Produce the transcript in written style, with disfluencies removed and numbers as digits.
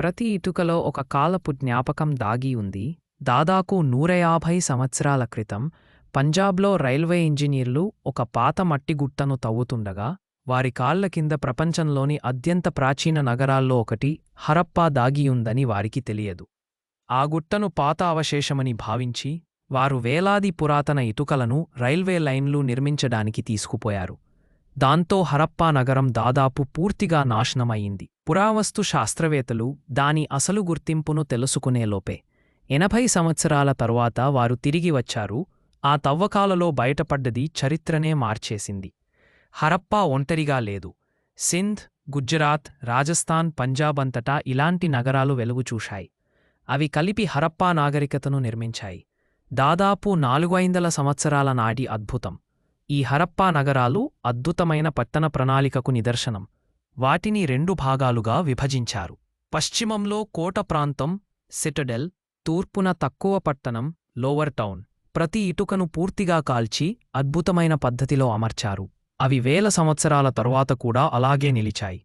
ప్రతి ఇటుకలో ఒక కాలపు జ్ఞాపకం దాగి ఉంది. దాదాపు 150 సంవత్సరాల క్రితం పంజాబ్లో రైల్వే ఇంజనీర్లు ఒక పాత మట్టిగుట్టను తవ్వుతుండగా వారి కాళ్ల కింద ప్రపంచంలోని అత్యంత ప్రాచీన నగరాల్లో ఒకటి హరప్పా దాగియుందని వారికి తెలియదు. ఆ గుట్టను పాత అవశేషమని భావించి వారు వేలాది పురాతన ఇటుకలను రైల్వే లైన్లు నిర్మించడానికి తీసుకుపోయారు. దాంతో హరప్పా నగరం దాదాపు పూర్తిగా నాశనమయ్యింది. పురావస్తు శాస్త్రవేత్తలు దాని అసలు గుర్తింపును తెలుసుకునేలోపే 80 సంవత్సరాల తరువాత వారు తిరిగి వచ్చారు. ఆ తవ్వకాలలో బయటపడ్డది చరిత్రనే మార్చేసింది. హరప్పా ఒంటరిగా లేదు. సింధ్, గుజరాత్, రాజస్థాన్, పంజాబ్ అంతటా ఇలాంటి నగరాలు వెలుగుచూశాయి. అవి కలిపి హరప్పా నాగరికతను నిర్మించాయి. దాదాపు 400 సంవత్సరాల నాటి అద్భుతం. ఈ హరప్పా నగరాలు అద్భుతమైన పట్టణ ప్రణాళికకు నిదర్శనం. వాటిని 2 భాగాలుగా విభజించారు. పశ్చిమంలో కోట ప్రాంతం, సిటడెల్, తూర్పున తక్కువ పట్టణం, లోవర్ టౌన్. ప్రతి ఇటుకను పూర్తిగా కాల్చి అద్భుతమైన పద్ధతిలో అమర్చారు. అవి వేల సంవత్సరాల తరువాత కూడా అలాగే నిలిచాయి.